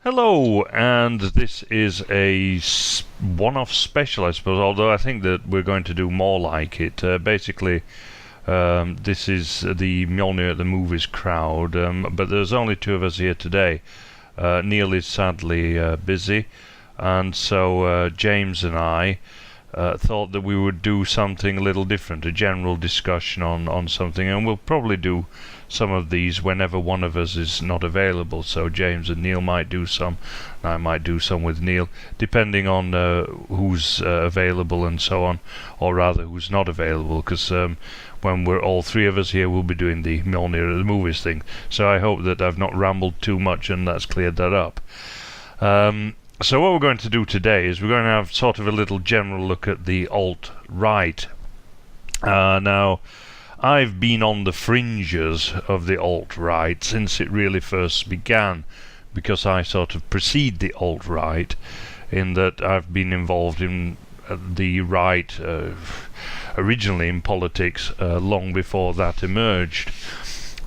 Hello, and this is a one-off special, I suppose, although I think that we're going to do more like it. Basically, this is the Mjolnir at the Movies crowd, but there's only two of us here today. Neil is sadly busy, and so James and I thought that we would do something a little different, a general discussion on something, and we'll probably do some of these whenever one of us is not available. So James and Neil might do some, and I might do some with Neil, depending on who's available and so on, or rather who's not available, because when we're all three of us here, we'll be doing the Mjolnir at the Movies thing. So I hope that I've not rambled too much and that's cleared that up. So what we're going to do today is we're going to have sort of a little general look at the alt-right. Now, I've been on the fringes of the alt-right since it really first began, because I sort of precede the alt-right in that I've been involved in the right originally in politics long before that emerged.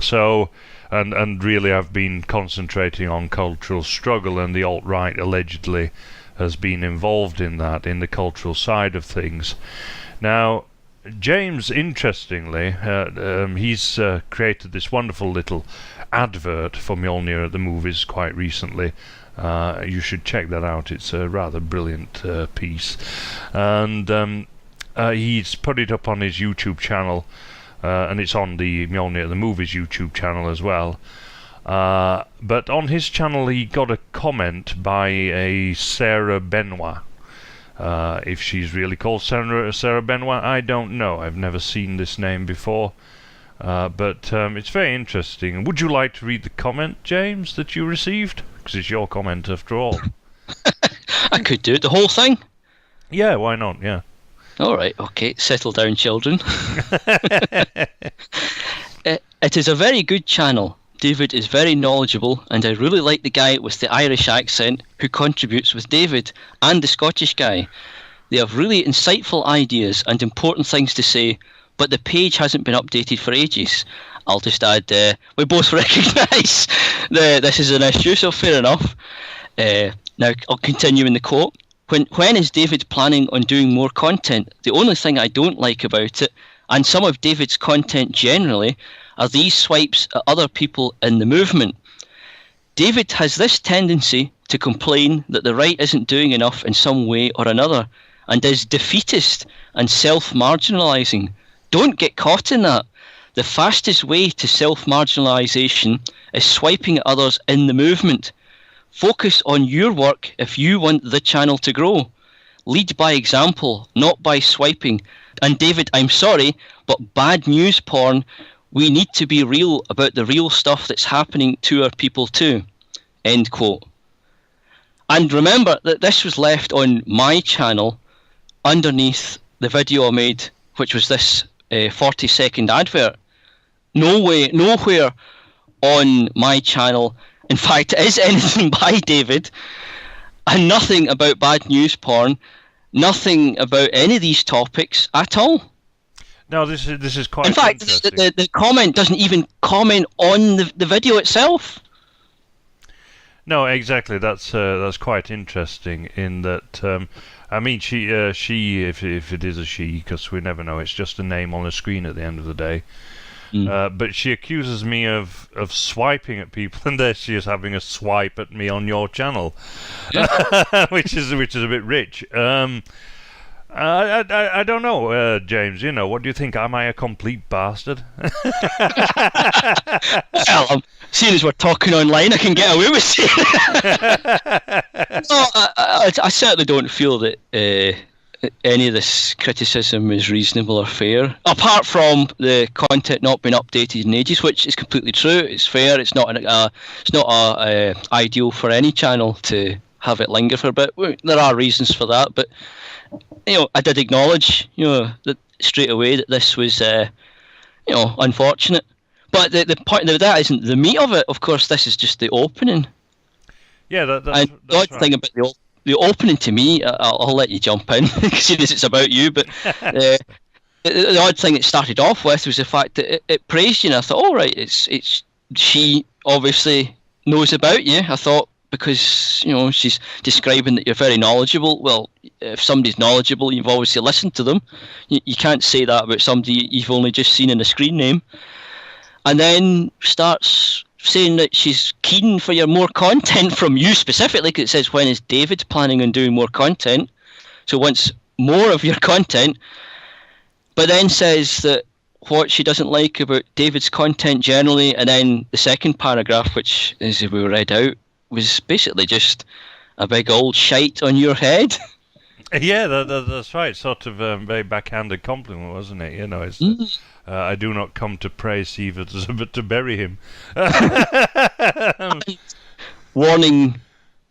So and really I've been concentrating on cultural struggle, and the alt-right allegedly has been involved in that, in the cultural side of things. Now, James, interestingly, he's created this wonderful little advert for Mjolnir at the Movies quite recently. You should check that out. It's a rather brilliant piece. And he's put it up on his YouTube channel, and it's on the Mjolnir at the Movies YouTube channel as well. But on his channel he got a comment by a Sarah Benoit. If she's really called Sarah Benoit, I don't know. I've never seen this name before. But it's very interesting. Would you like to read the comment, James, that you received? Because it's your comment after all. I could do it, the whole thing. Yeah, why not? Yeah. All right, okay. Settle down, children. It is a very good channel. David is very knowledgeable, and I really like the guy with the Irish accent who contributes with David, and the Scottish guy. They have really insightful ideas and important things to say, but the page hasn't been updated for ages. I'll just add, we both recognise this is an issue, so fair enough. Now, I'll continue in the quote. When is David planning on doing more content? The only thing I don't like about it, and some of David's content generally, are these swipes at other people in the movement. David has this tendency to complain that the right isn't doing enough in some way or another, and is defeatist and self-marginalising. Don't get caught in that. The fastest way to self-marginalisation is swiping at others in the movement. Focus on your work if you want the channel to grow. Lead by example, not by swiping. And David, I'm sorry, but bad news porn, we need to be real about the real stuff that's happening to our people too. End quote. And remember that this was left on my channel underneath the video I made, which was this 40-second advert. Nowhere on my channel, in fact, is anything by David, and nothing about bad news porn, nothing about any of these topics at all. No, this is quite in fact, interesting. The comment doesn't even comment on the video itself. No, exactly. That's quite interesting. In that, I mean, she, if it is a she, because we never know. It's just a name on the screen at the end of the day. But she accuses me of swiping at people, and there she is having a swipe at me on your channel, which is a bit rich. I don't know, James. You know, what do you think? Am I a complete bastard? Well, seeing as we're talking online, I can get away with it. No, I certainly don't feel that any of this criticism is reasonable or fair, apart from the content not being updated in ages, which is completely true. It's fair. It's not ideal for any channel to have it linger for a bit. There are reasons for that, but I did acknowledge, that straight away that this was, unfortunate. But the point of that isn't the meat of it. Of course, this is just the opening. Yeah, that's the odd thing about the opening to me, I'll let you jump in because it's about you. But the odd thing it started off with was the fact that it praised you, and I thought, all right, it's she obviously knows about you. I thought because she's describing that you're very knowledgeable. Well, if somebody's knowledgeable, you've obviously listened to them. You can't say that about somebody you've only just seen in a screen name. And then starts saying that she's keen for more content from you specifically, because it says, when is David planning on doing more content? So wants more of your content, but then says that what she doesn't like about David's content generally, and then the second paragraph, which, as we read out, was basically just a big old shite on your head. Yeah, that's right. Sort of very backhanded compliment, wasn't it? It's I do not come to praise Sievers, but to bury him. Warning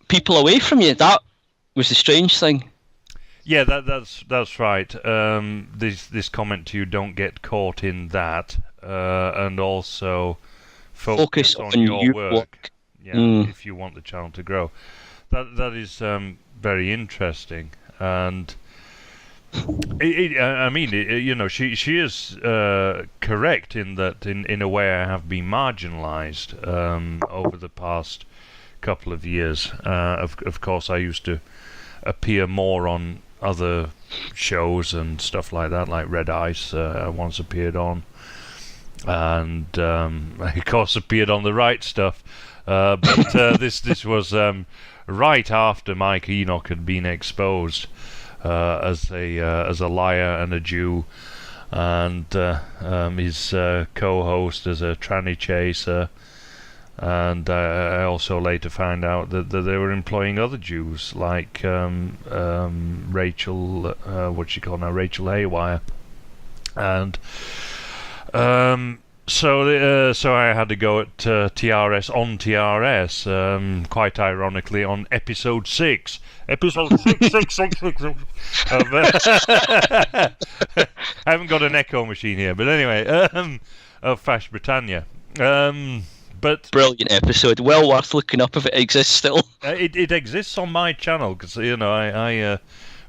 people away from you. That was the strange thing. Yeah, that's right. This comment to you, don't get caught in that, and also focus on your work. Yeah, if you want the channel to grow. That is very interesting, and she is correct in that in a way I have been marginalised over the past couple of years. Of course, I used to appear more on other shows and stuff like that, like Red Ice. I once appeared on, and I of course appeared on the right stuff. But this was right after Mike Enoch had been exposed as a liar and a Jew, and his co-host as a tranny chaser. And I also later found out that they were employing other Jews, like Rachel, what's she called now, Rachel Haywire, and so I had to go at TRS on TRS, quite ironically on episode 6. Episode 6. I haven't got an echo machine here, but anyway, of Fash Britannia. But brilliant episode, well worth looking up if it exists still. It exists on my channel, because I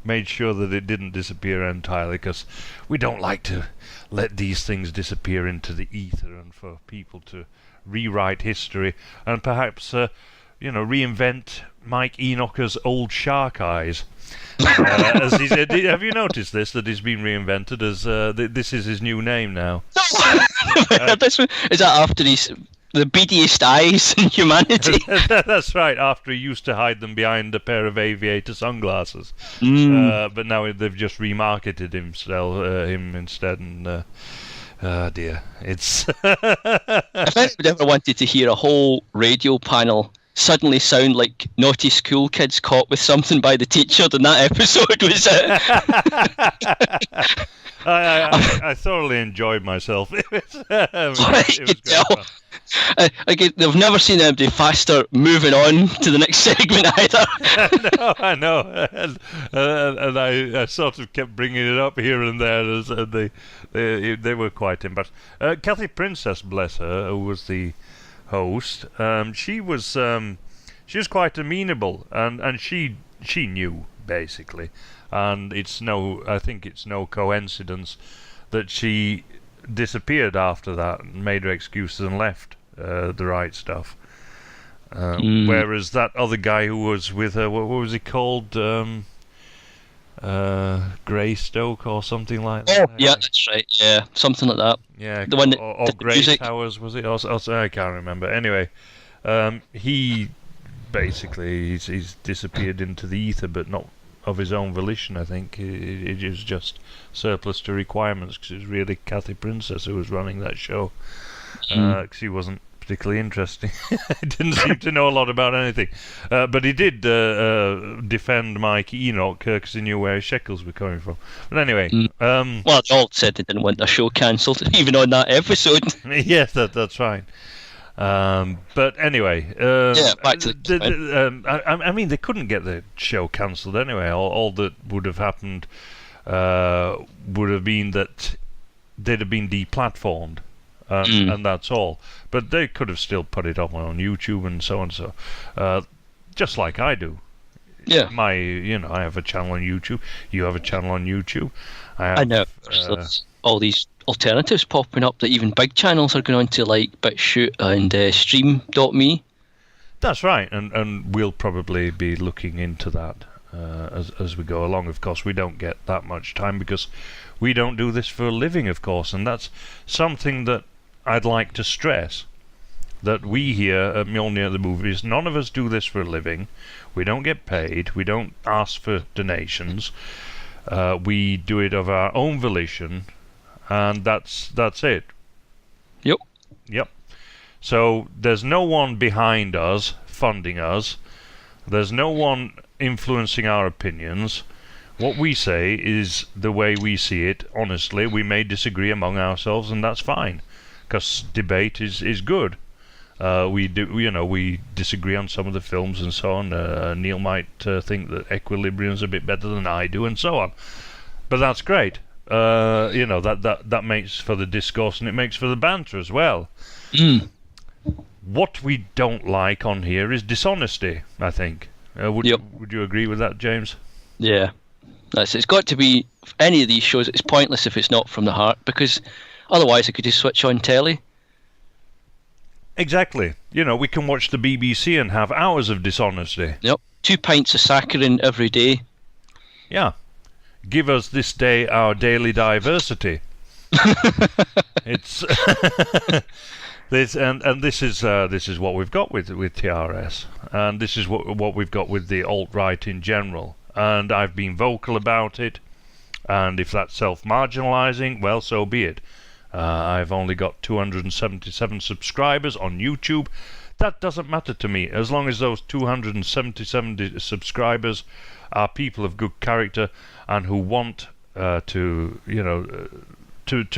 made sure that it didn't disappear entirely, because we don't like to let these things disappear into the ether, and for people to rewrite history and perhaps reinvent Mike Enoch's old shark eyes. As he said, have you noticed this, that he's been reinvented as this is his new name now? Is that after he's the beadiest eyes in humanity? That's right, after he used to hide them behind a pair of aviator sunglasses. But now they've just remarketed him instead, and dear, it's... If anyone ever wanted to hear a whole radio panel suddenly sound like naughty school kids caught with something by the teacher, then that episode was it. I thoroughly enjoyed myself. It was great fun. They've never seen anybody faster moving on to the next segment either. No, I know, and I sort of kept bringing it up here and there as they were quite embarrassed. Kathy Princess, bless her, who was the host, she was quite amenable, and she knew basically, and I think it's no coincidence that she disappeared after that and made her excuses and left the right stuff. Whereas that other guy who was with her, what was he called? Greystoke or something like that. Oh, yeah, that's right. Yeah, something like that. Yeah, the one that or Grey Towers, was it? I can't remember. Anyway, he basically he's disappeared into the ether, but not of his own volition. I think it is just surplus to requirements, because it was really Kathy Princess who was running that show. Because he wasn't particularly interesting. He didn't seem to know a lot about anything. But he did defend Mike Enoch, because he knew where his shekels were coming from. But anyway... well, they all said they didn't want their show cancelled, even on that episode. Yes, that's right. But anyway... yeah, back to the... I mean, they couldn't get the show cancelled anyway. All that would have happened would have been that they'd have been deplatformed. And that's all. But they could have still put it up on YouTube and so on. So, just like I do. Yeah. I have a channel on YouTube. You have a channel on YouTube. I know. All these alternatives popping up that even big channels are going on to, like BitChute and Stream.me. That's right, and we'll probably be looking into that as we go along. Of course, we don't get that much time because we don't do this for a living, of course, and that's something that I'd like to stress. That we here at Mjolnir the Movies, none of us do this for a living. We don't get paid. We don't ask for donations. We do it of our own volition, and that's it. Yep. Yep. So there's no one behind us funding us. There's no one influencing our opinions. What we say is the way we see it. Honestly, we may disagree among ourselves, and that's fine, because debate is good. We disagree on some of the films and so on. Neil might think that Equilibrium's a bit better than I do, and so on. But that's great. That makes for the discourse, and it makes for the banter as well. What we don't like on here is dishonesty, I think. Would you agree with that, James? Yeah. It's got to be, any of these shows, it's pointless if it's not from the heart, because otherwise I could just switch on telly. Exactly. We can watch the BBC and have hours of dishonesty. Yep. 2 pints of saccharin every day. Yeah. Give us this day our daily diversity. It's this is what we've got with TRS, and this is what we've got with the alt-right in general. And I've been vocal about it, and if that's self-marginalizing, well, so be it. I've only got 277 subscribers on YouTube. That doesn't matter to me, as long as those 277 subscribers are people of good character and who want to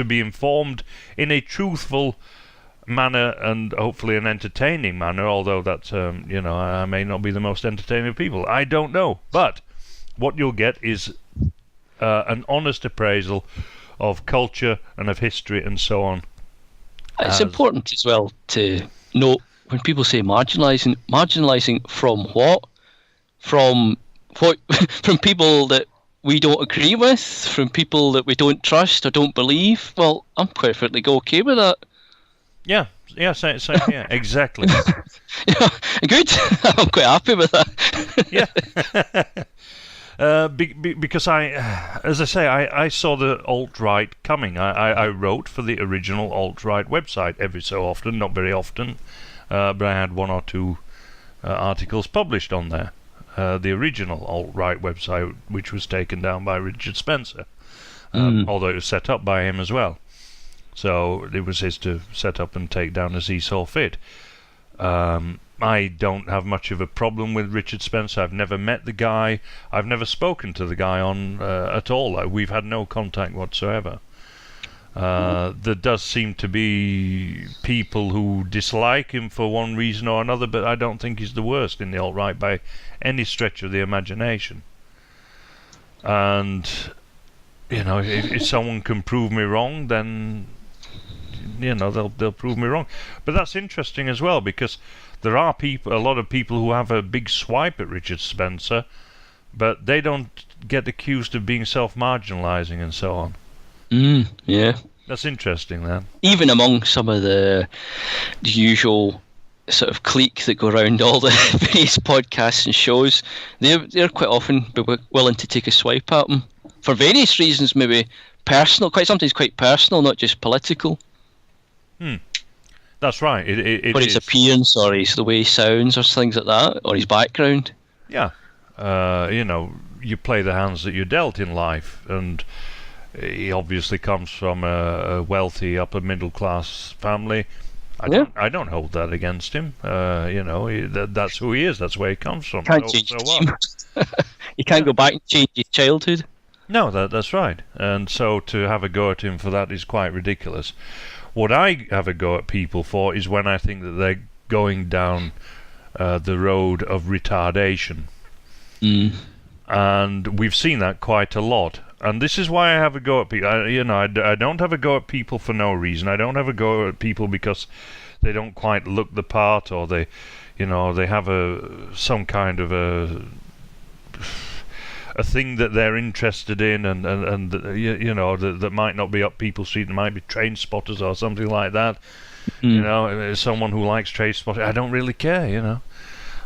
be informed in a truthful manner and hopefully an entertaining manner. Although that I may not be the most entertaining of people. I don't know, but what you'll get is an honest appraisal of culture and of history and so on. It's important as well to note when people say marginalising from what? From people that we don't agree with, from people that we don't trust or don't believe. Well, I'm perfectly okay with that. Yeah, exactly. Yeah, good. I'm quite happy with that. Yeah. Because as I say, I saw the alt-right coming. I wrote for the original alt-right website every so often, not very often, but I had 1 or 2 articles published on there. The original alt-right website, which was taken down by Richard Spencer, although it was set up by him as well. So it was his to set up and take down as he saw fit. I don't have much of a problem with Richard Spencer. I've never met the guy. I've never spoken to the guy at all. We've had no contact whatsoever. There does seem to be people who dislike him for one reason or another, but I don't think he's the worst in the alt-right by any stretch of the imagination. And if someone can prove me wrong, then they'll prove me wrong. But that's interesting as well, because there are a lot of people who have a big swipe at Richard Spencer, but they don't get accused of being self-marginalising and so on. Yeah. That's interesting, then. Even among some of the usual sort of clique that go around all the various podcasts and shows, they're quite often willing to take a swipe at him for various reasons, maybe personal, sometimes quite personal, not just political. That's right. It or his appearance, or the way he sounds, or things like that, or his background. Yeah. You play the hands that you're dealt in life, and he obviously comes from a wealthy upper middle class family. I don't hold that against him. That's who he is. That's where he comes from. Can't change You can't go back and change his childhood. No, that's right. And so to have a go at him for that is quite ridiculous. What I have a go at people for is when I think that they're going down the road of retardation. And we've seen that quite a lot. And this is why I have a go at people. I don't have a go at people for no reason. I don't have a go at people because they don't quite look the part, or they have some kind of a thing that they're interested in, and that might not be up people's street. It might be train spotters or something like that. Someone who likes train spotters. I don't really care.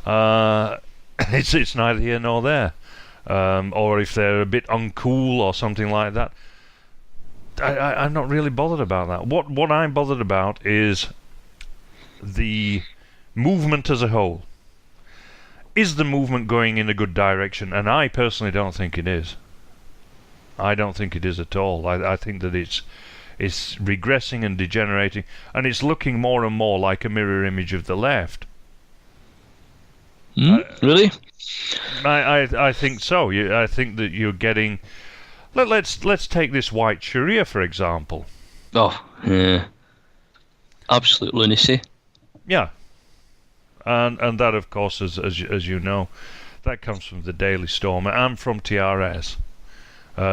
It's neither here nor there. Or if they're a bit uncool or something like that. I'm not really bothered about that. What I'm bothered about is the movement as a whole. Is the movement going in a good direction? And I personally don't think it is. I don't think it is at all. I think that it's regressing and degenerating, and it's looking more and more like a mirror image of the left. Really? I think so. I think that you're getting. Let's take this white Sharia for example. Oh, yeah. Absolute lunacy. Yeah. And that, of course, as you know, that comes from the Daily Stormer and from TRS.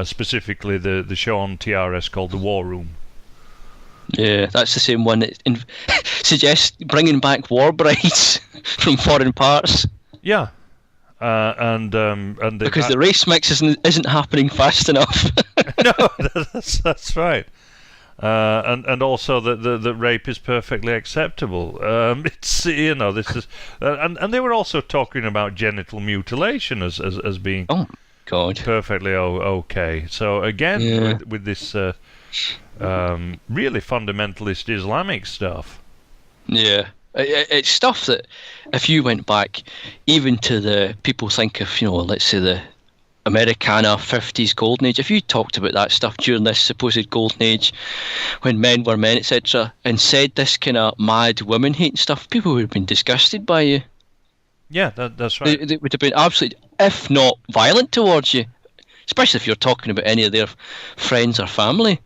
Specifically the show on TRS called The War Room. Yeah, that's the same one that suggests bringing back war brides from foreign parts. Yeah, and because the race mix isn't happening fast enough. No, that's right. And also that rape is perfectly acceptable. It's this is and they were also talking about genital mutilation as being God perfectly okay. So again, with this really fundamentalist Islamic stuff. Yeah. It's stuff that, if you went back, even to the people think of, let's say the Americana 50s golden age, if you talked about that stuff during this supposed golden age, when men were men, etc., and said this kind of mad women hating stuff, people would have been disgusted by you. Yeah, that's right. They would have been absolutely, if not violent towards you, especially if you're talking about any of their friends or family.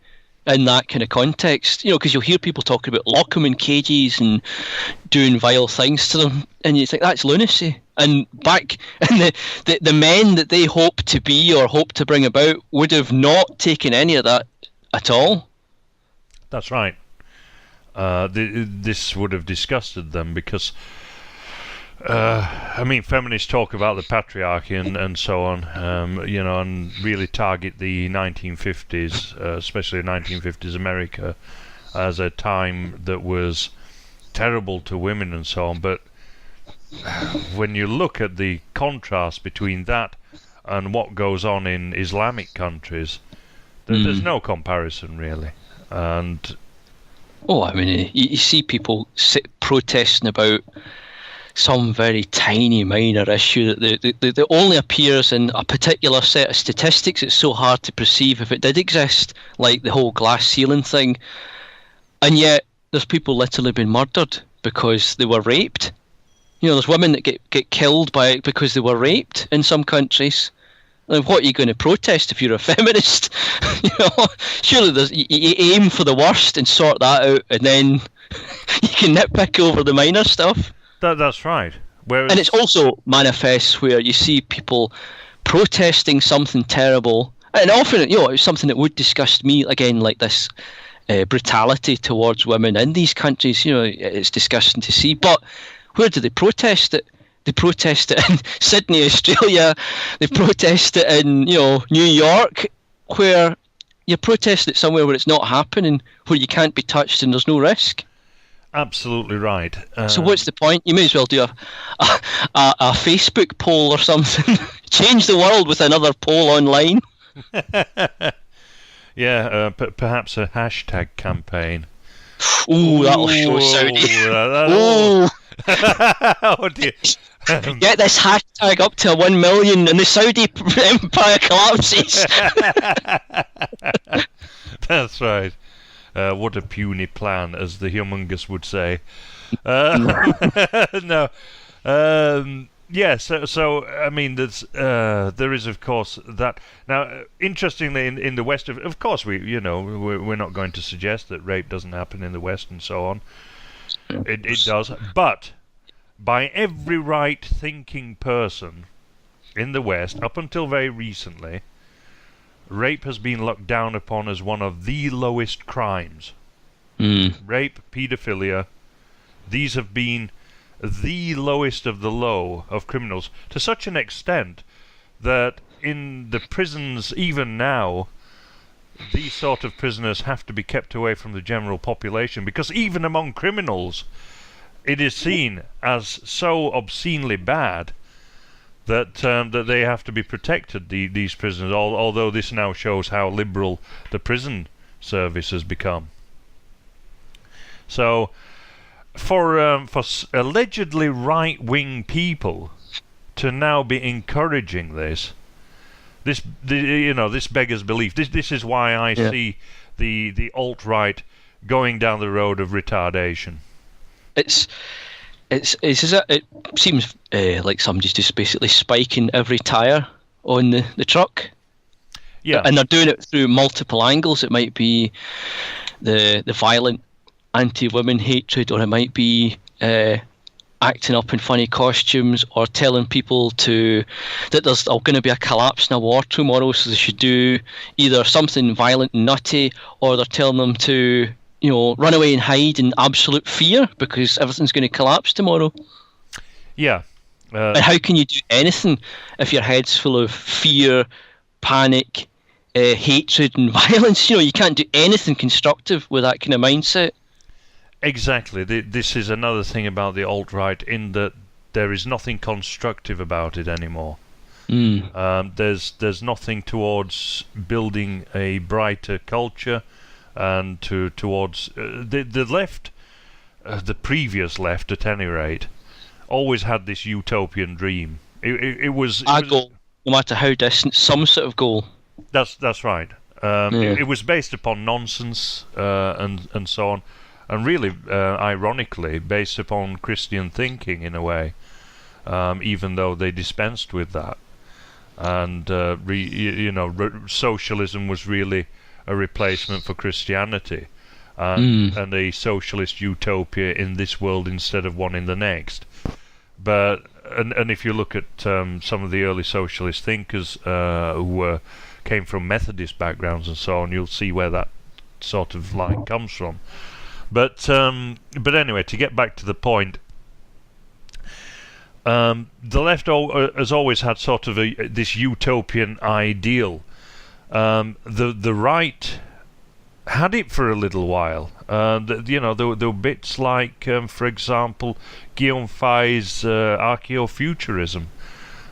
In that kind of context, because you'll hear people talking about lock them in cages and doing vile things to them, and you think that's lunacy. And back in the men that they hope to be or hope to bring about would have not taken any of that at all. That's right. This would have disgusted them because feminists talk about the patriarchy and so on, and really target the 1950s, especially 1950s America, as a time that was terrible to women and so on. But when you look at the contrast between that and what goes on in Islamic countries, there's no comparison really. And you see people protesting about some very tiny minor issue that only appears in a particular set of statistics. It's so hard to perceive if it did exist, like the whole glass ceiling thing. And yet there's people literally been murdered because they were raped. There's women that get killed because they were raped in some countries. And what are you going to protest if you're a feminist? Surely you aim for the worst and sort that out, and then you can nitpick over the minor stuff. That's right. And it's also manifest where you see people protesting something terrible, and often it's something that would disgust me, again, like this brutality towards women in these countries. It's disgusting to see. But where do they protest it? They protest it in Sydney, Australia. They protest it in New York, where you protest it somewhere where it's not happening, where you can't be touched and there's no risk. Absolutely right. So what's the point? You may as well do a Facebook poll or something. Change the world with another poll online. Yeah, perhaps a hashtag campaign. Ooh, that'll show Saudi. Oh dear. Get this hashtag up to 1 million and the Saudi empire collapses. That's right. What a puny plan, as the humongous would say. No. So I mean, there is, of course, that. Now, interestingly, in the West, of course, we're not going to suggest that rape doesn't happen in the West and so on. It does, but by every right-thinking person in the West, up until very recently, rape has been looked down upon as one of the lowest crimes. Rape, paedophilia, these have been the lowest of the low of criminals, to such an extent that in the prisons, even now, these sort of prisoners have to be kept away from the general population, because even among criminals, it is seen as so obscenely bad that that they have to be protected, these prisoners. Although this now shows how liberal the prison service has become. So, for allegedly right-wing people to now be encouraging this beggars belief. This is why I see the alt-right going down the road of retardation. It seems like somebody's just basically spiking every tyre on the truck. Yeah. And they're doing it through multiple angles. It might be the violent anti-women hatred, or it might be acting up in funny costumes, or telling people that there's going to be a collapse in a war tomorrow, so they should do either something violent and nutty, or they're telling them to run away and hide in absolute fear because everything's going to collapse tomorrow. Yeah. And how can you do anything if your head's full of fear, panic, hatred and violence? You can't do anything constructive with that kind of mindset. Exactly. This is another thing about the alt-right, in that there is nothing constructive about it anymore. There's nothing towards building a brighter culture, and towards the left, the previous left at any rate, always had this utopian dream. It was a goal, no matter how distant, some sort of goal. That's right. It was based upon nonsense and so on. And really, ironically, based upon Christian thinking in a way, even though they dispensed with that. And socialism was really a replacement for Christianity, and a socialist utopia in this world instead of one in the next. But and if you look at some of the early socialist thinkers who came from Methodist backgrounds and so on, you'll see where that sort of line comes from. But anyway, to get back to the point, the left has always had sort of this utopian ideal. The right had it for a little while. There were bits like, for example, Guillaume Fay's archaeofuturism,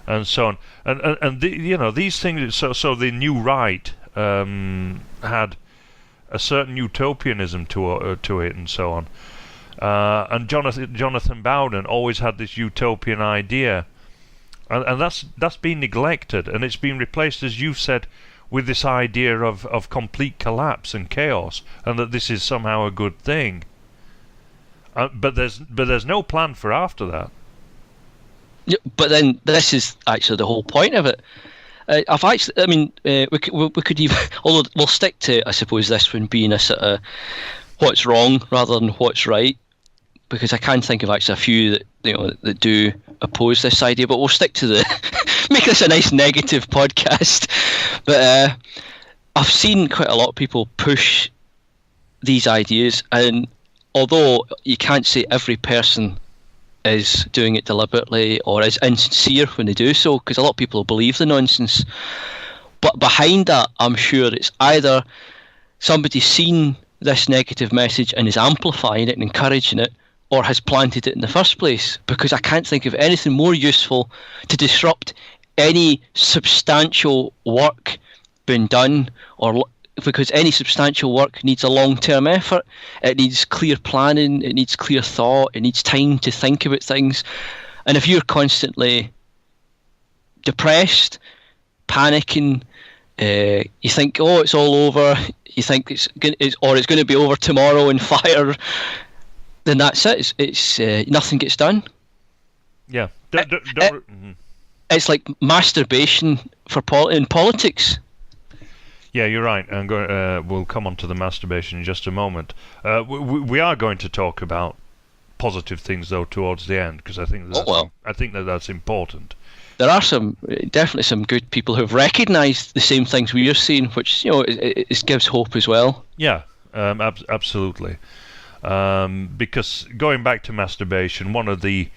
and so on. And these things. So the new right had a certain utopianism to it, and so on. And Jonathan Bowden always had this utopian idea, and that's been neglected, and it's been replaced, as you've said, with this idea of complete collapse and chaos, and that this is somehow a good thing. But there's no plan for after that. Yeah, but then this is actually the whole point of it. We could even, although we'll stick to, I suppose, this one being a sort of what's wrong rather than what's right, because I can think of actually a few that do oppose this idea. But we'll stick to make this a nice negative podcast. But I've seen quite a lot of people push these ideas, and although you can't say every person is doing it deliberately or is insincere when they do so, because a lot of people believe the nonsense, but behind that, I'm sure it's either somebody's seen this negative message and is amplifying it and encouraging it, or has planted it in the first place, because I can't think of anything more useful to disrupt any substantial work being done, or because any substantial work needs a long-term effort. It needs clear planning, it needs clear thought, it needs time to think about things. And if you're constantly depressed, panicking, you think, oh, it's all over, you think it's going to be over tomorrow in fire, then that's it. It's nothing gets done. Yeah. It's like masturbation in politics. Yeah, you're right. We'll come on to the masturbation in just a moment. We are going to talk about positive things, though, towards the end, because I think that's important. There are definitely some good people who've recognised the same things we are seeing, which it gives hope as well. Yeah, absolutely. Because going back to masturbation, one of the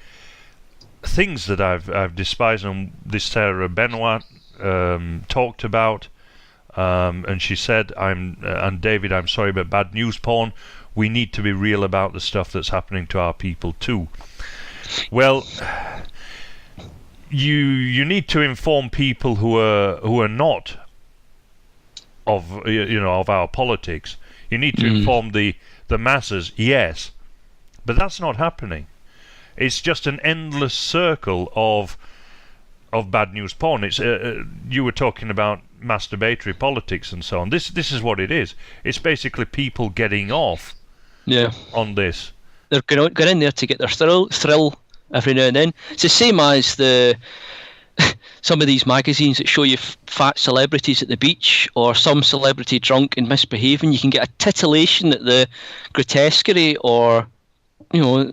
things that I've despised, and this Sarah Benoit talked about. And she said, and David, I'm sorry, but bad news porn we need to be real about the stuff that's happening to our people too. Well, you need to inform people who are not of of our politics. You need to inform the masses, yes, but that's not happening. It's just an endless circle of bad news porn. It's you were talking about masturbatory politics and so on. This is what it is. It's basically people getting off on this. They're going in there to get their thrill every now and then. It's the same as some of these magazines that show you fat celebrities at the beach, or some celebrity drunk and misbehaving. You can get a titillation at the grotesquerie, or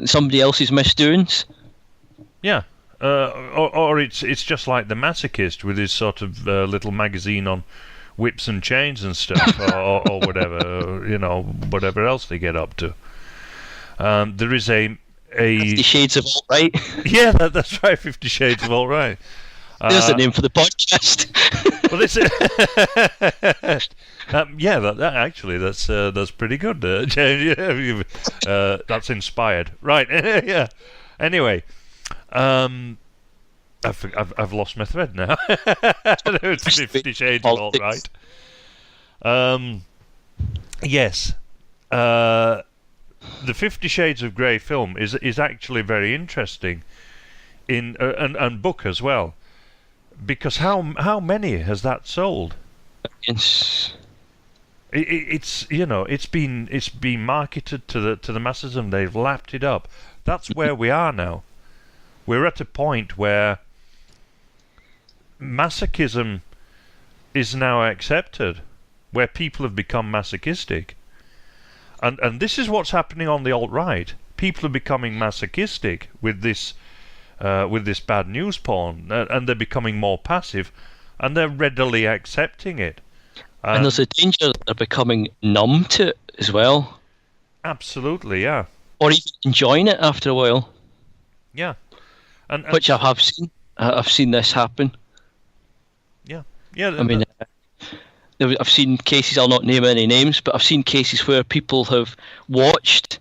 somebody else's misdoings. Yeah. Or it's just like the masochist with his sort of little magazine on whips and chains and stuff, or whatever, whatever else they get up to. There is a 50 Shades of Alt-Right. Yeah, that's right, 50 Shades of Alt-Right. There's the name for the podcast. Well, this actually that's pretty good. That's inspired, right? Yeah. Anyway, I've lost my thread now. It's 50 Shades of Alt-Right. Yes. The 50 Shades of Grey film is actually very interesting and book as well, because how many has that sold? It's been marketed to the masses, and they've lapped it up. That's where we are now. We're at a point where masochism is now accepted, where people have become masochistic. And this is what's happening on the alt-right. People are becoming masochistic with this bad news porn, and they're becoming more passive, and they're readily accepting it. And there's a danger that they're becoming numb to it as well. Absolutely, yeah. Or even enjoying it after a while. Yeah. And which I have seen. I've seen this happen. Yeah. Yeah. I mean, I've seen cases, I'll not name any names, but I've seen cases where people have watched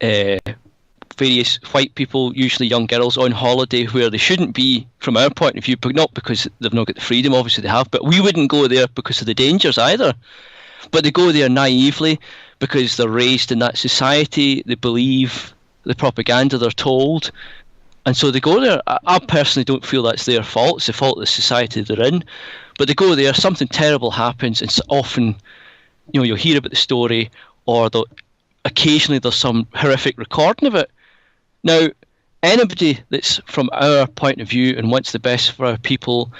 various white people, usually young girls, on holiday where they shouldn't be from our point of view, but not because they've not got the freedom, obviously they have, but we wouldn't go there because of the dangers either. But they go there naively because they're raised in that society, they believe the propaganda they're told, and so they go there. I personally don't feel that's their fault, it's the fault of the society they're in, but they go there, something terrible happens, and often you'll hear about the story, or occasionally there's some horrific recording of it. Now, anybody that's from our point of view and wants the best for our people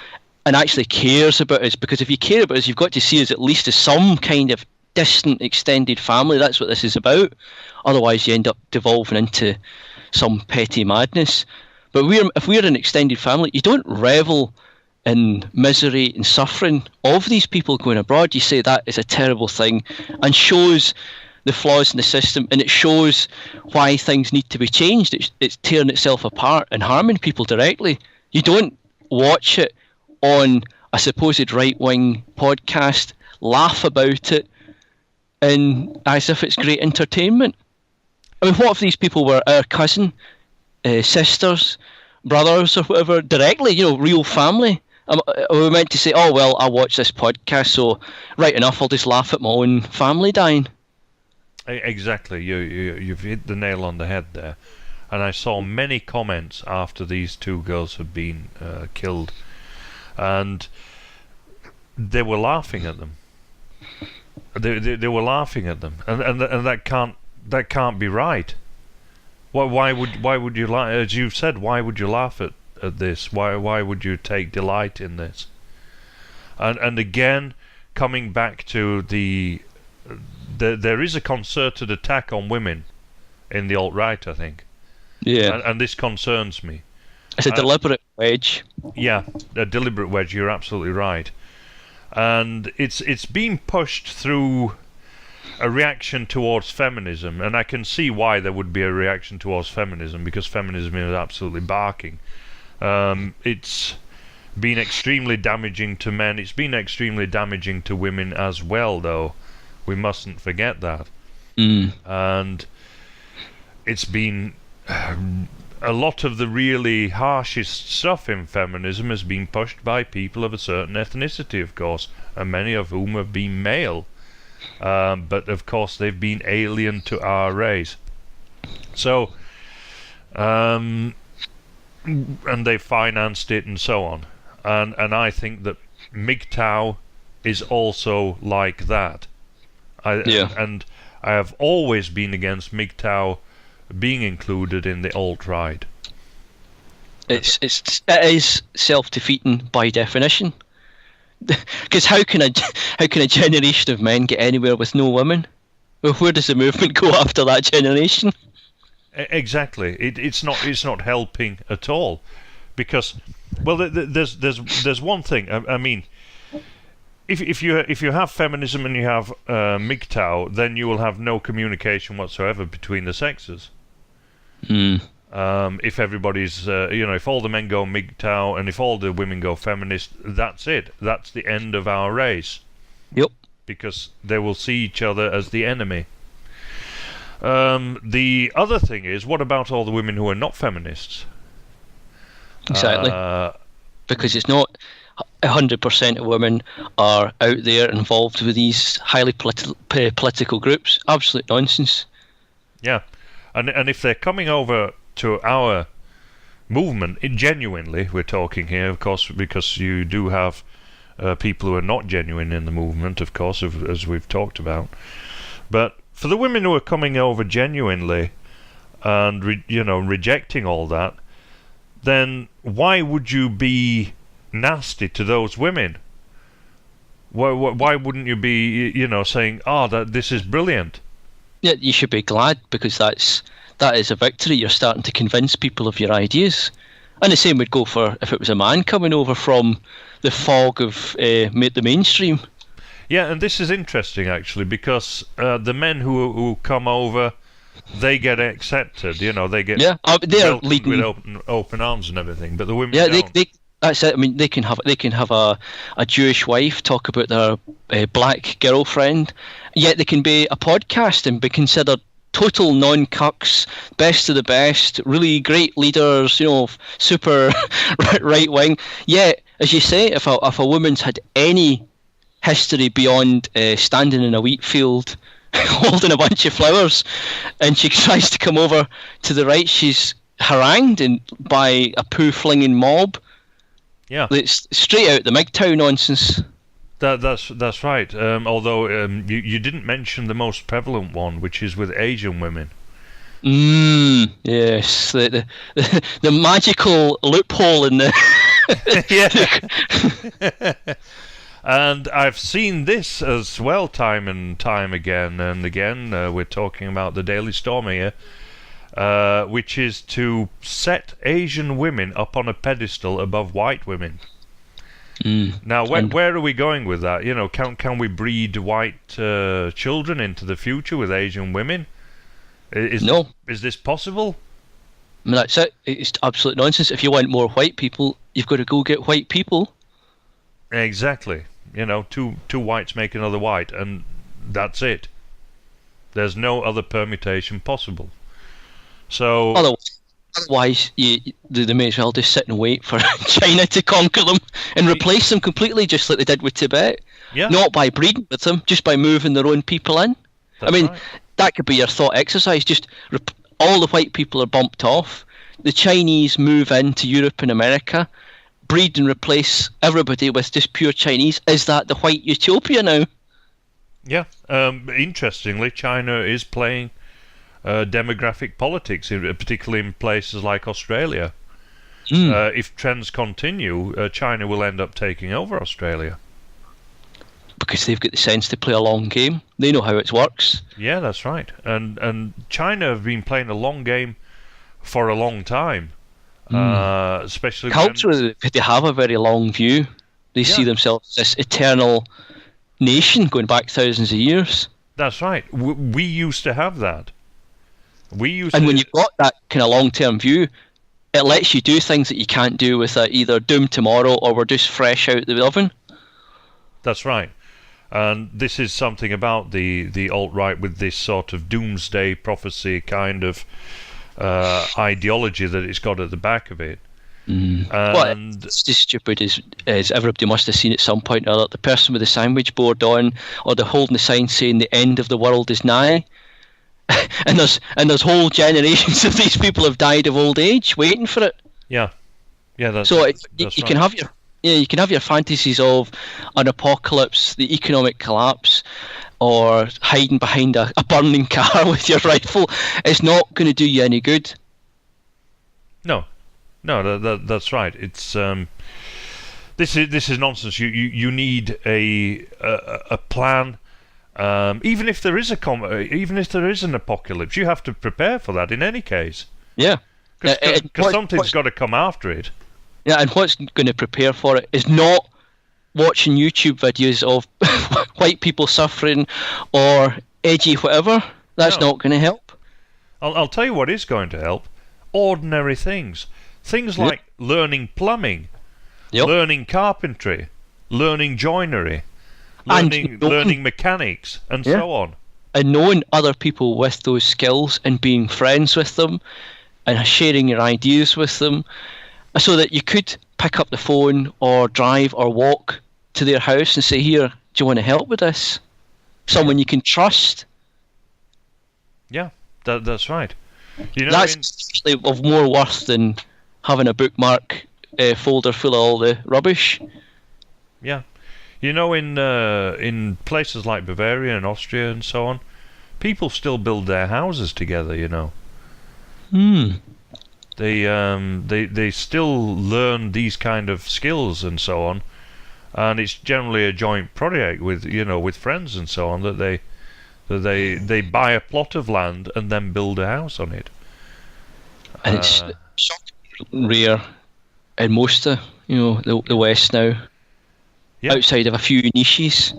and actually cares about us, because if you care about us, you've got to see us at least as some kind of distant extended family. That's what this is about. Otherwise you end up devolving into some petty madness. But if we're an extended family, you don't revel in misery and suffering of these people going abroad. You say that is a terrible thing and shows the flaws in the system, and it shows why things need to be changed. It's tearing itself apart and harming people directly. You don't watch it on a supposed right-wing podcast, laugh about it, and as if it's great entertainment. I mean, what if these people were our cousin, sisters, brothers, or whatever, directly, real family? Are we meant to say, oh, well, I watch this podcast, so right enough, I'll just laugh at my own family dying? Exactly, you've hit the nail on the head there. And I saw many comments after these two girls had been killed, and they were laughing at them. They were laughing at them, and that can't be right. Why would you laugh? As you've said, why would you laugh at this? Why would you take delight in this? And again, coming back to there is a concerted attack on women in the alt-right, I think. Yeah. And this concerns me. It's a deliberate wedge. Yeah, a deliberate wedge, you're absolutely right. And it's being pushed through a reaction towards feminism, and I can see why there would be a reaction towards feminism, because feminism is absolutely barking. It's been extremely damaging to men. It's been extremely damaging to women as well, though. We mustn't forget that. And it's been a lot of the really harshest stuff in feminism has been pushed by people of a certain ethnicity, of course, and many of whom have been male. But of course they've been alien to our race. So, and they financed it and so on. And I think that MGTOW is also like that. And I have always been against MGTOW being included in the alt-right. It is self-defeating by definition. Because how can a generation of men get anywhere with no women? Well, where does the movement go after that generation? Exactly. It's not helping at all, because there's one thing. I mean, if you have feminism and you have MGTOW, then you will have no communication whatsoever between the sexes. If everybody's if all the men go MGTOW and if all the women go feminist, that's it. That's the end of our race. Yep. Because they will see each other as the enemy. The other thing is, what about all the women who are not feminists? Exactly. Because it's not 100% of women are out there involved with these highly political groups. Absolute nonsense. Yeah. And if they're coming over to our movement, genuinely, we're talking here, of course, because you do have people who are not genuine in the movement, of course, as we've talked about. But for the women who are coming over genuinely and rejecting all that, then why would you be nasty to those women? Why wouldn't you be saying, that this is brilliant? Yeah, you should be glad, because that is a victory. You're starting to convince people of your ideas. And the same would go for if it was a man coming over from the fog of the mainstream. Yeah, and this is interesting actually, because the men who come over, they get accepted. They get they're leading with open arms and everything. But the women don't. They that's it. I mean, they can have a Jewish wife talk about their black girlfriend, yet they can be a podcast and be considered total non-cucks, best of the best, really great leaders, super right wing. Yet, as you say, if a woman's had any history beyond standing in a wheat field holding a bunch of flowers, and she tries to come over to the right, she's harangued by a poo-flinging mob. Yeah, it's straight out the MGTOW nonsense. That's right. Although you didn't mention the most prevalent one, which is with Asian women. Yes, the magical loophole in the. Yeah. And I've seen this as well time and time again and again. We're talking about the Daily Stormer here, which is to set Asian women up on a pedestal above white women. Now, where are we going with that? Can we breed white children into the future with Asian women? No. Is this possible? I mean, that's it. It's absolute nonsense. If you want more white people, you've got to go get white people. Exactly. Two whites make another white, and that's it. There's no other permutation possible. So otherwise, they may as well just sit and wait for China to conquer them and replace them completely, just like they did with Tibet. Yeah. Not by breeding with them, just by moving their own people in. That's right. That could be your thought exercise. Just all the white people are bumped off. The Chinese move into Europe and America, breed and replace everybody with just pure Chinese. Is that the white utopia now? Yeah. Interestingly, China is playing demographic politics, particularly in places like Australia. If trends continue, China will end up taking over Australia. Because they've got the sense to play a long game. They know how it works. Yeah, that's right. And China have been playing a long game for a long time. Especially culturally, they have a very long view. They see themselves as this eternal nation going back thousands of years. That's right. We used to have that. When you've got that kind of long-term view, it lets you do things that you can't do with either Doom Tomorrow or We're Just Fresh Out the Oven. That's right. And this is something about the alt-right with this sort of doomsday prophecy kind of ideology that it's got at the back of it. Well, And it's just stupid as everybody must have seen at some point or other. The person with the sandwich board on, or the holding the sign saying the end of the world is nigh. and there's whole generations of these people have died of old age waiting for it. yeah, that's So that's you right. can have your fantasies of an apocalypse, the economic collapse, or hiding behind a burning car with your rifle. It's not going to do you any good. No, that's right. It's this is nonsense. You need a plan. Even if there is even if there is an apocalypse, you have to prepare for that in any case. Yeah. Because something's got to come after it. Yeah, and what's going to prepare for it is not watching YouTube videos of white people suffering or edgy whatever. That's No. not going to help. I'll tell you what is going to help. Ordinary things. Things Yep. like learning plumbing, Yep. learning carpentry, learning joinery, And learning mechanics, and Yeah. so on. And knowing other people with those skills and being friends with them and sharing your ideas with them, so that you could pick up the phone or drive or walk to their house and say, here, do you want to help with this? Someone you can trust. Yeah, that's right. You know, That's actually of more worth than having a bookmark folder full of all the rubbish. yeah, you know, in places like Bavaria and Austria and so on, people still build their houses together. You know, they still learn these kind of skills and so on, and it's generally a joint project with friends and so on that they buy a plot of land and then build a house on it. And it's shockingly rare in most of the West now. Yeah. Outside of a few niches.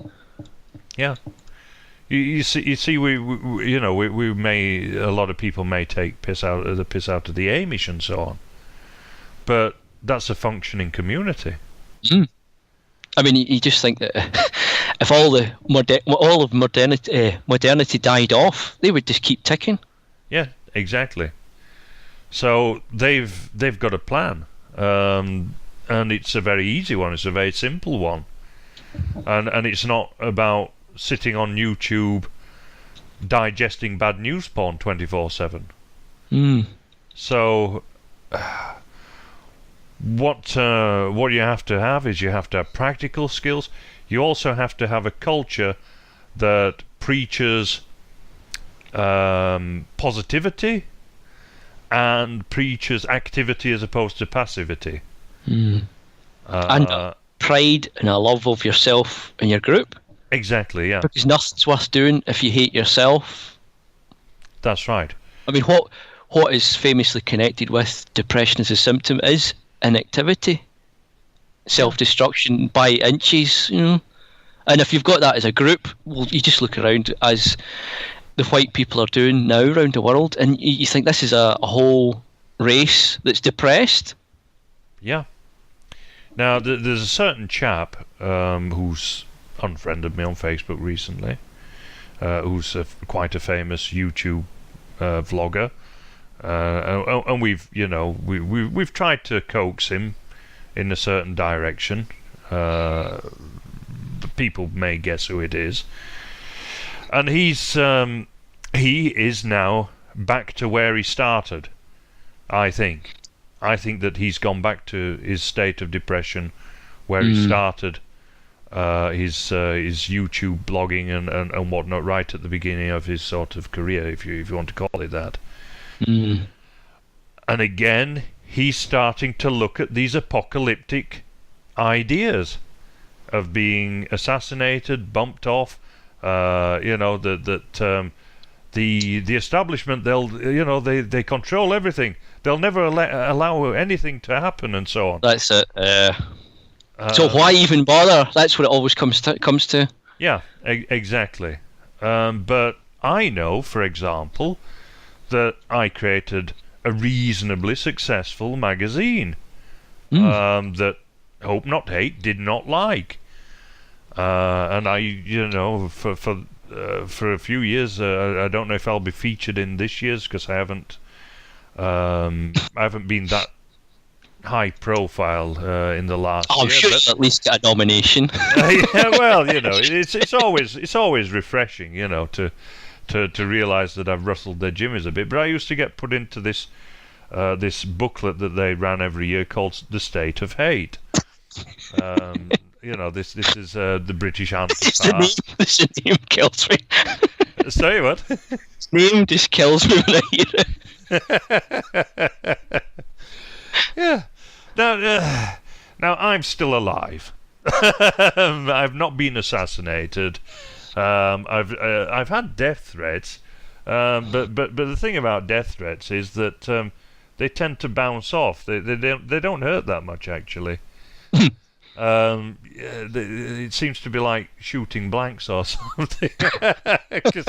Yeah. You see, we may, a lot of people may take piss out of the Amish and so on, but that's a functioning community. I mean, you just think that if all of modernity died off, they would just keep ticking. Yeah, exactly. So they've got a plan, and it's a very easy one. It's a very simple one, and it's not about sitting on YouTube digesting bad news porn 24/7. So what you have to have is you have to have practical skills. You also have to have a culture that preaches positivity and preaches activity as opposed to passivity. And pride and a love of yourself and your group. Exactly, yeah. Because nothing's worth doing if you hate yourself. That's right. I mean, what is famously connected with depression as a symptom is inactivity, self-destruction by inches, And if you've got that as a group, well, you just look around as the white people are doing now around the world, and you think this is a whole race that's depressed. Yeah. Now, there's a certain chap who's unfriended me on Facebook recently, who's quite a famous YouTube vlogger, and we've tried to coax him in a certain direction. People may guess who it is, and he is now back to where he started. I think that he's gone back to his state of depression where he started his YouTube blogging and whatnot right at the beginning of his sort of career, if you want to call it that. And again, he's starting to look at these apocalyptic ideas of being assassinated, bumped off. The establishment, they control everything. They'll never allow anything to happen, and so on. That's it. So why even bother? That's what it always comes to. Yeah, exactly. But I know, for example, that I created a reasonably successful magazine that Hope Not Hate did not like. And I, for a few years, I don't know if I'll be featured in this year's because I haven't been that high profile in the last I'm year. sure But, you'll at least get a nomination. yeah, well, it's always refreshing, to realise that I've rustled their jimmies a bit. But I used to get put into this booklet that they ran every year called "The State of Hate." This is the British Antifa. The name kills me. Say what? Name just kills me when I hear it. Yeah. Now I'm still alive. I've not been assassinated. I've had death threats, but the thing about death threats is that they tend to bounce off. They don't hurt that much actually. It seems to be like shooting blanks or something. Because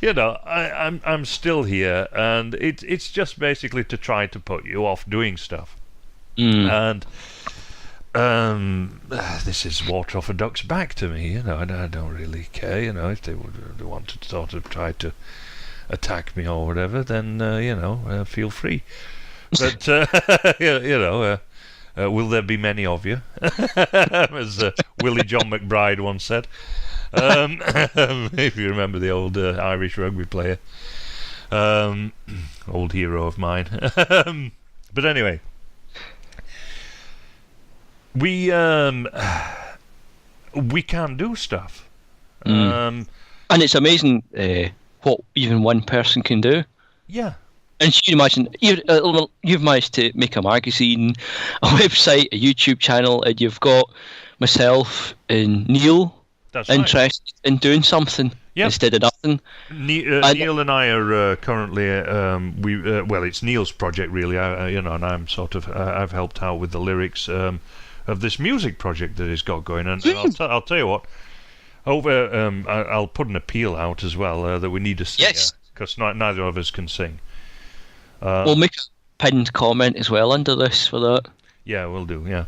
I'm still here, and it's just basically to try to put you off doing stuff. And this is water off a duck's back to me. I don't really care. If they want to sort of try to attack me or whatever, then feel free. But will there be many of you? As Willie John McBride once said. If you remember the old Irish rugby player. Old hero of mine. But anyway. We can do stuff. And it's amazing what even one person can do. Yeah. And you can imagine, you've managed to make a magazine, a website, a YouTube channel, and you've got myself and Neil interested in doing something instead of nothing. Neil and I are currently it's Neil's project really. And I'm sort of I've helped out with the lyrics of this music project that he's got going. And I'll tell you what. I'll put an appeal out as well that we need a singer because neither of us can sing. We'll make a pinned comment as well under this for that. Yeah, we'll do. Yeah.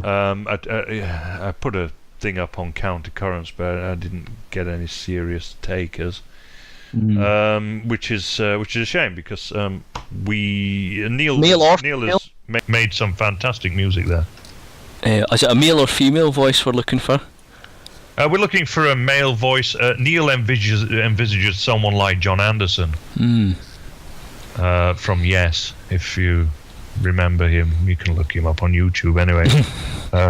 I put a thing up on Counter Currents, but I didn't get any serious takers, which is a shame because Neil has made some fantastic music there. Is it a male or female voice we're looking for? We're looking for a male voice. Neil envisages someone like John Anderson. From Yes, if you remember him. You can look him up on YouTube anyway.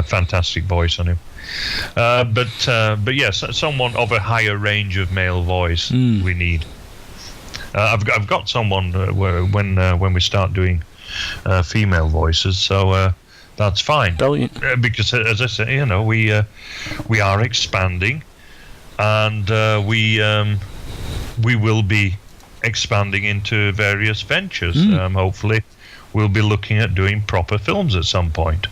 Fantastic voice on him. But yes, someone of a higher range of male voice we need. I've got someone when we start doing female voices, so that's fine. Brilliant. Because as I say, we are expanding, and we will be expanding into various ventures. Hopefully we'll be looking at doing proper films at some point.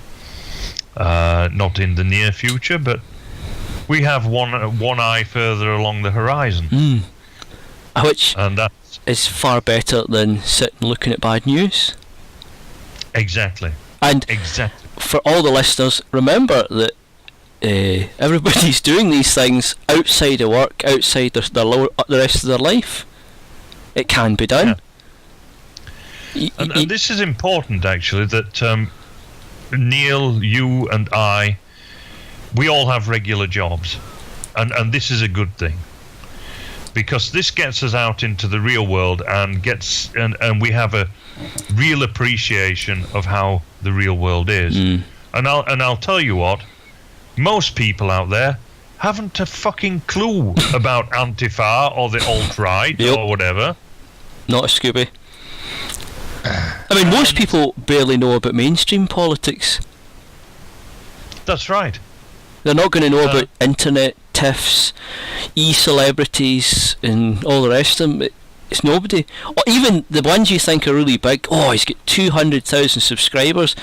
Not in the near future, but we have one eye further along the horizon. Which is far better than sitting looking at bad news. Exactly. And for all the listeners, remember that everybody's doing these things outside of work, outside the rest of their life. It can be done. Yeah. And this is important, actually, that Neil, you and I, we all have regular jobs. And this is a good thing. Because this gets us out into the real world and we have a real appreciation of how the real world is. And I'll tell you what, most people out there haven't a fucking clue about Antifa or the alt-right or whatever. Not a Scooby. I mean, most people barely know about mainstream politics. That's right. They're not going to know about internet, TIFFs, e-celebrities and all the rest of them. It's nobody. Or even the ones you think are really big. Oh, he's got 200,000 subscribers.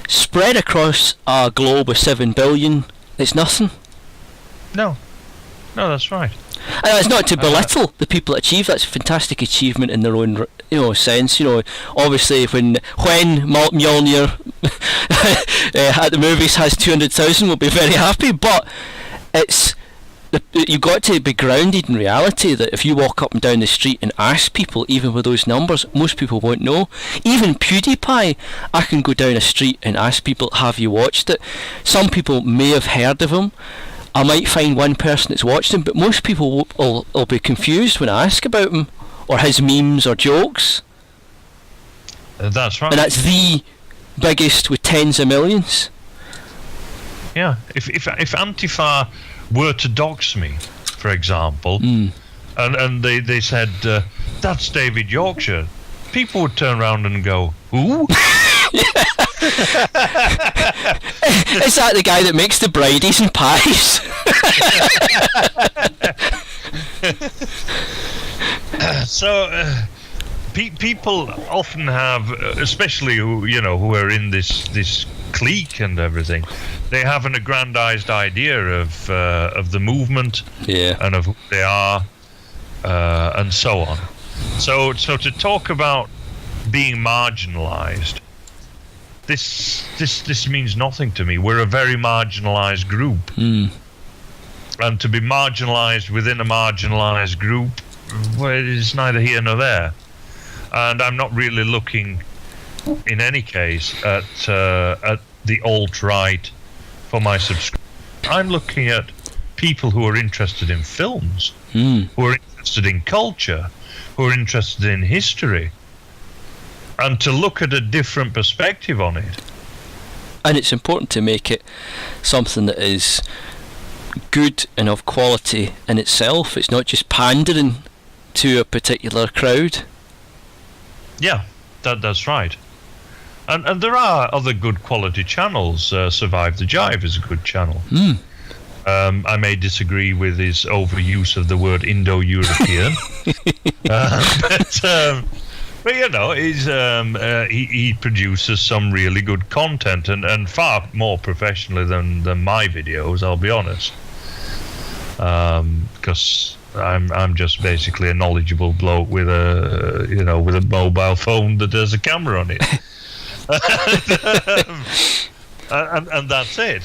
Spread across a globe of 7 billion. It's nothing. No, that's right. And it's not to belittle the people that achieve. That's a fantastic achievement in their own, sense. Obviously, when Mjolnir at the movies has 200,000, we'll be very happy. But it's you've got to be grounded in reality, that if you walk up and down the street and ask people, even with those numbers, most people won't know. Even PewDiePie, I can go down a street and ask people, have you watched it? Some people may have heard of him. I might find one person that's watched him, but most people will be confused when I ask about him, or his memes or jokes. That's right. And that's the biggest with tens of millions. Yeah, if Antifa were to dox me, for example, and they said, that's David Yorkshire, people would turn around and go, who? Is that the guy that makes the bridies and pies? So people often have, especially who are in this clique and everything, they have an aggrandized idea of the movement, and of who they are, and so on. So to talk about being marginalized, this means nothing to me. We're a very marginalized group, and to be marginalized within a marginalized group, well, it's neither here nor there. And I'm not really looking, in any case, at the alt-right for my subscription. I'm looking at people who are interested in films, who are interested in culture, who are interested in history, and to look at a different perspective on it. And it's important to make it something that is good and of quality in itself. It's not just pandering to a particular crowd. Yeah, that's right. And there are other good quality channels. Survive the Jive is a good channel. I may disagree with his overuse of the word Indo-European, but he produces some really good content, and far more professionally than my videos, I'll be honest. Because I'm just basically a knowledgeable bloke with a mobile phone that has a camera on it. and that's it.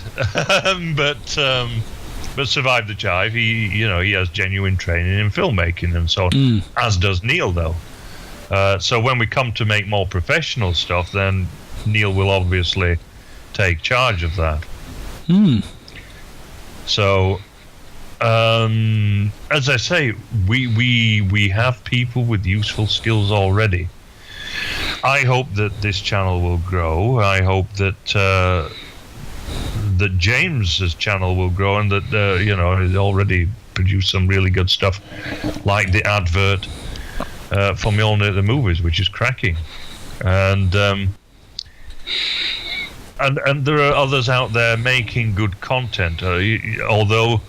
But Survive the Jive, he has genuine training in filmmaking and so on, as does Neil, though. So when we come to make more professional stuff, then Neil will obviously take charge of that. So, as I say, we have people with useful skills already. I hope that this channel will grow. I hope that that James's channel will grow, and that he's already produced some really good stuff, like the advert for Mjolnir at the Movies, which is cracking, and there are others out there making good content. Although,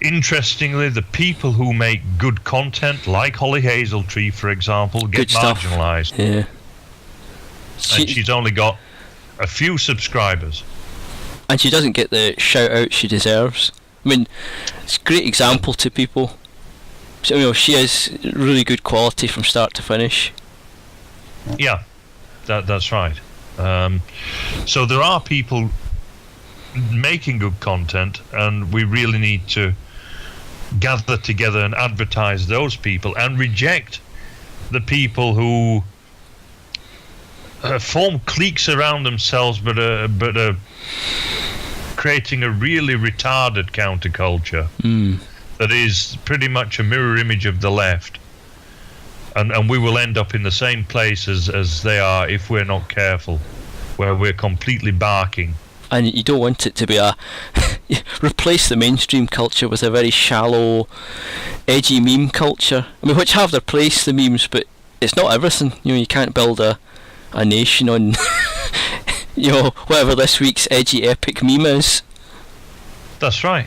interestingly, the people who make good content, like Holly Hazeltree, for example, get marginalized. Yeah. And she's only got a few subscribers. And she doesn't get the shout out she deserves. I mean, it's a great example to people. So, she is really good quality from start to finish. Yeah, that's right. So there are people making good content, and we really need to gather together and advertise those people, and reject the people who form cliques around themselves, but are creating a really retarded counterculture that is pretty much a mirror image of the left, and we will end up in the same place as they are if we're not careful, where we're completely barking. And you don't want it to be replace the mainstream culture with a very shallow, edgy meme culture. I mean, which have their place, the memes, but it's not everything. You can't build a nation on whatever this week's edgy epic meme is. That's right.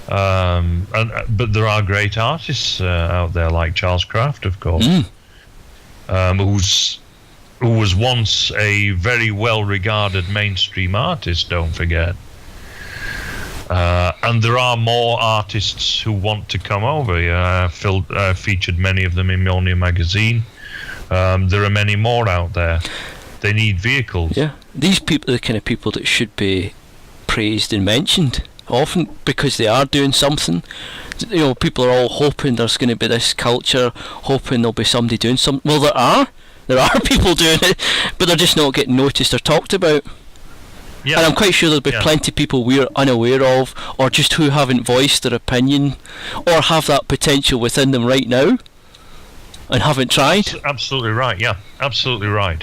But there are great artists out there, like Charles Kraft, of course, who was once a very well-regarded mainstream artist, don't forget. And there are more artists who want to come over. I featured many of them in Mjolnir magazine. There are many more out there. They need vehicles. Yeah, these people are the kind of people that should be praised and mentioned, often because they are doing something. You know, people are all hoping there's going to be this culture, hoping there'll be somebody doing something. Well, there are people doing it, but they're just not getting noticed or talked about. Yeah. And I'm quite sure there'll be plenty of people we're unaware of, or just who haven't voiced their opinion, or have that potential within them right now, and haven't tried. Absolutely right. Yeah, absolutely right.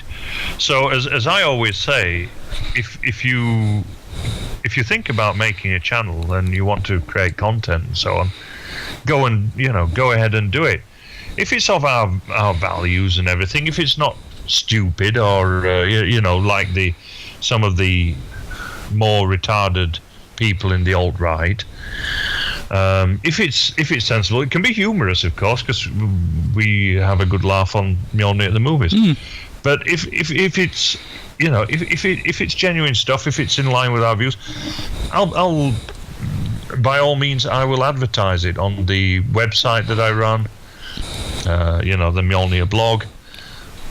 So as I always say, if you think about making a channel and you want to create content and so on, go ahead and do it. If it's of our values and everything, if it's not stupid or like some of the more retarded people in the alt-right, if it's sensible, it can be humorous, of course, because we have a good laugh on Mjolnir at the movies. But if it's if it's genuine stuff, if it's in line with our views, I'll by all means I will advertise it on the website that I run, the Mjolnir blog,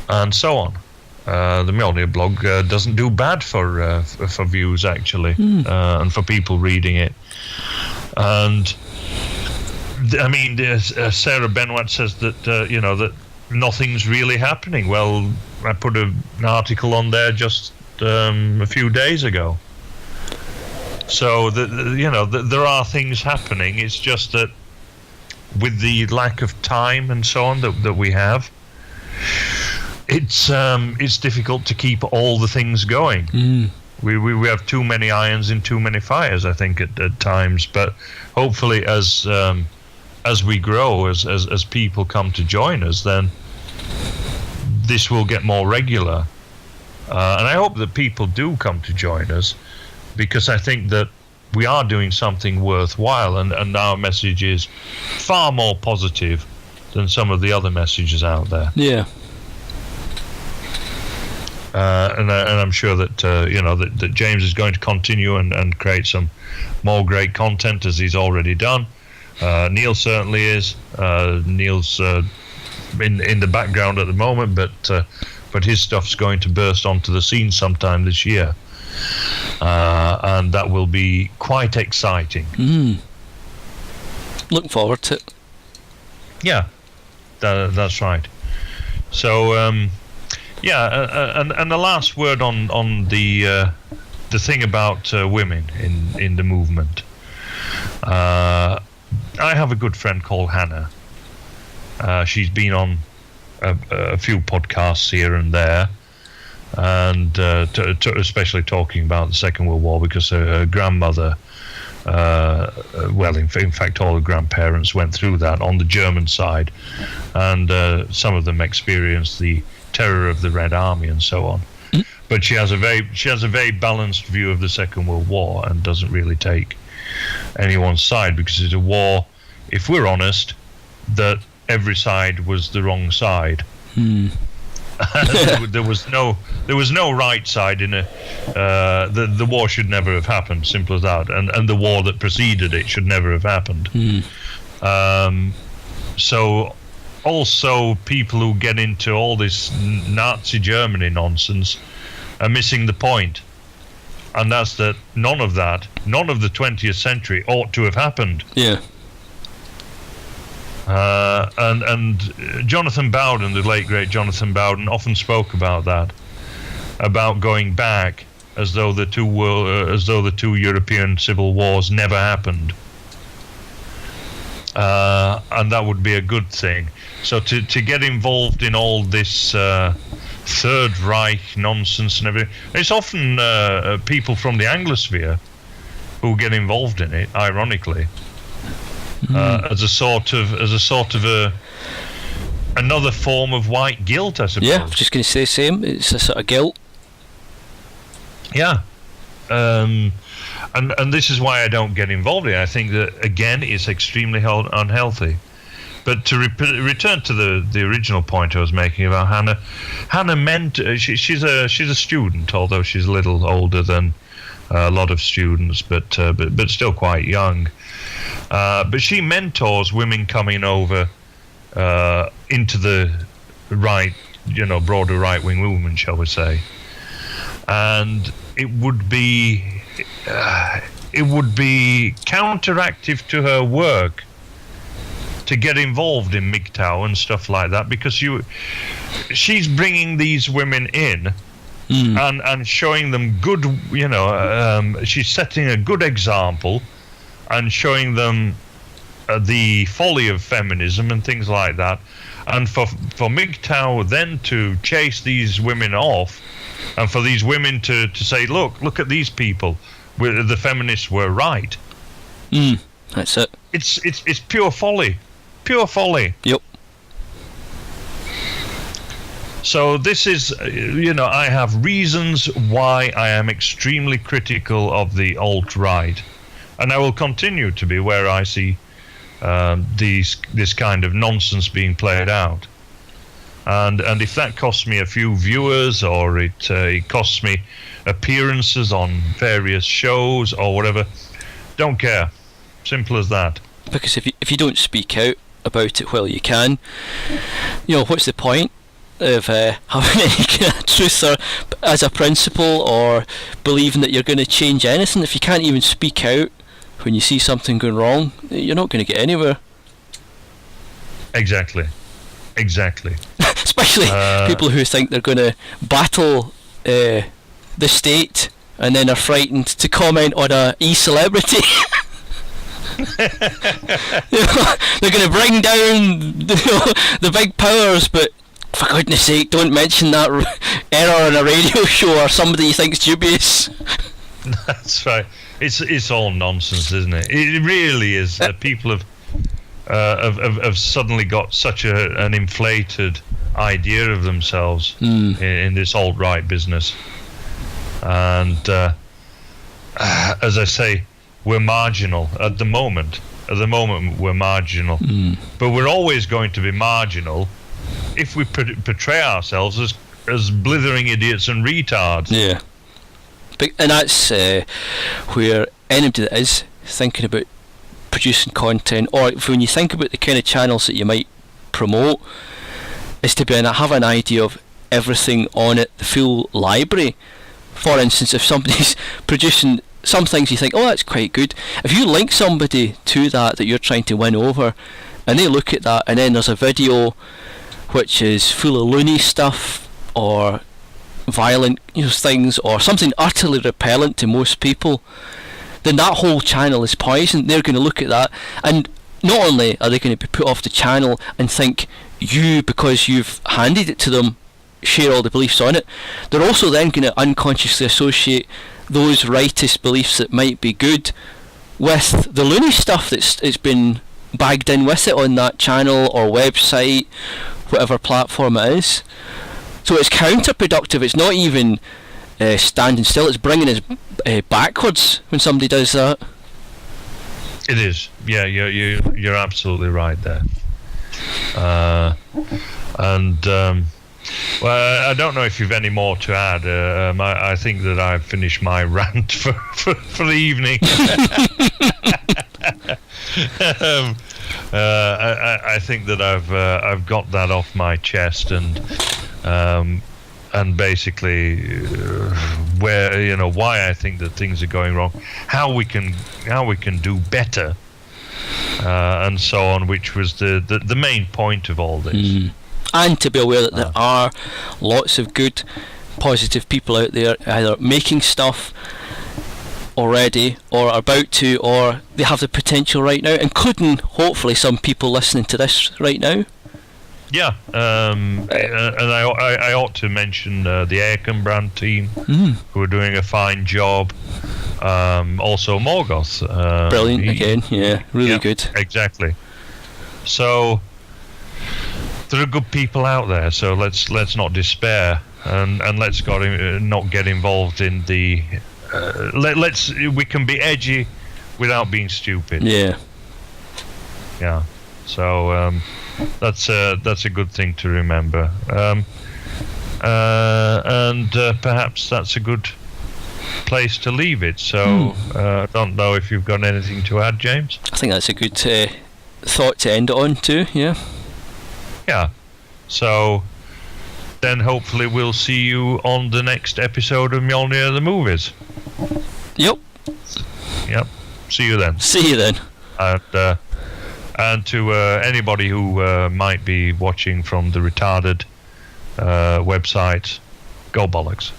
and so on. The Mjolnir blog doesn't do bad for views, actually, and for people reading it. And I mean, Sarah Benoit says that that nothing's really happening. Well, I put an article on there just a few days ago. So there are things happening. It's just that with the lack of time and so on that we have, it's difficult to keep all the things going. We have too many irons in too many fires, I think, at times. But hopefully, as we grow, as people come to join us, then this will get more regular. And I hope that people do come to join us, because I think that we are doing something worthwhile, and our message is far more positive than some of the other messages out there. Yeah. And I'm sure that that James is going to continue and create some more great content, as he's already done. Neil certainly is. Neil's in the background at the moment, but his stuff's going to burst onto the scene sometime this year, and that will be quite exciting. Looking forward to it. Yeah, that's right. So. And the last word on the thing about women in the movement. I have a good friend called Hannah. She's been on a few podcasts here and there, and especially talking about the Second World War, because her grandmother, in fact, all her grandparents went through that on the German side, and some of them experienced the terror of the Red Army and so on. But she has a very balanced view of the Second World War and doesn't really take anyone's side, because it's a war, if we're honest, that every side was the wrong side. There was no right side in it. The war should never have happened, simple as that, and the war that preceded it should never have happened. So also, people who get into all this Nazi Germany nonsense are missing the point, and that's that none of the 20th century ought to have happened. Yeah. And Jonathan Bowden, the late great Jonathan Bowden, often spoke about that, about going back as though the two European civil wars never happened. And that would be a good thing. So to get involved in all this Third Reich nonsense and everything, it's often people from the Anglosphere who get involved in it, ironically, as a sort of another form of white guilt, I suppose. Yeah, I was just going to say the same. It's a sort of guilt. Yeah. And this is why I don't get involved in it. I think that, again, it's extremely unhealthy. But to return to the original point I was making about Hannah meant she's a student, although she's a little older than a lot of students, but still quite young. But she mentors women coming over into the broader right-wing movement, shall we say. And it would be it would be counteractive to her work to get involved in MGTOW and stuff like that, because she's bringing these women in and showing them good, she's setting a good example and showing them the folly of feminism and things like that. And for MGTOW then to chase these women off, and for these women to say, look at these people, the feminists were right. That's it. It's pure folly. Pure folly. Yep. So this is, I have reasons why I am extremely critical of the alt-right, and I will continue to be where I see this kind of nonsense being played out. And if that costs me a few viewers, or it costs me appearances on various shows or whatever, don't care. Simple as that. Because if you don't speak out about it while you can, what's the point of having any kind of truth or as a principle, or believing that you're going to change anything if you can't even speak out when you see something going wrong? You're not going to get anywhere. Exactly. Especially people who think they're going to battle the state and then are frightened to comment on a e-celebrity. They're going to bring down the big powers, but for goodness sake, don't mention that error on a radio show or somebody you think's dubious. That's right. It's all nonsense, isn't it? It really is. People have suddenly got such an inflated idea of themselves in this alt-right business, and as I say, we're marginal at the moment. At the moment, we're marginal, but we're always going to be marginal if we portray ourselves as blithering idiots and retards. Yeah, and that's where anybody that is thinking about producing content, or when you think about the kind of channels that you might promote, is to have an idea of everything on it, the full library. For instance, if somebody's producing some things you think, oh, that's quite good, if you link somebody to that you're trying to win over, and they look at that, and then there's a video which is full of loony stuff or violent things, or something utterly repellent to most people, then that whole channel is poisoned. They're going to look at that, and not only are they going to be put off the channel and think you, because you've handed it to them, share all the beliefs on it, they're also then going to unconsciously associate those rightist beliefs that might be good with the loony stuff it's been bagged in with it on that channel or website, whatever platform it is. So it's counterproductive. It's not even standing still, it's bringing us backwards when somebody does that. It is. Yeah, you're absolutely right there. Well, I don't know if you've any more to add. I think that I've finished my rant for the evening. I think that I've got that off my chest, and basically where why I think that things are going wrong, how we can do better, and so on, which was the main point of all this. And to be aware that there are lots of good, positive people out there, either making stuff already, or are about to, or they have the potential right now, including hopefully some people listening to this right now. Yeah, and I ought to mention the Aircon brand team, who are doing a fine job. Also Morgoth. Brilliant again, yeah, really good. Exactly. So there are good people out there, so let's not despair, and let's not get involved in the we can be edgy without being stupid. Yeah. So that's a good thing to remember, and perhaps that's a good place to leave it. So I don't know if you've got anything to add, James. I think that's a good thought to end it on too. Yeah. So then hopefully we'll see you on the next episode of Mjolnir the Movies. Yep. Yep. See you then. See you then. And to anybody who might be watching from the retarded website, go bollocks.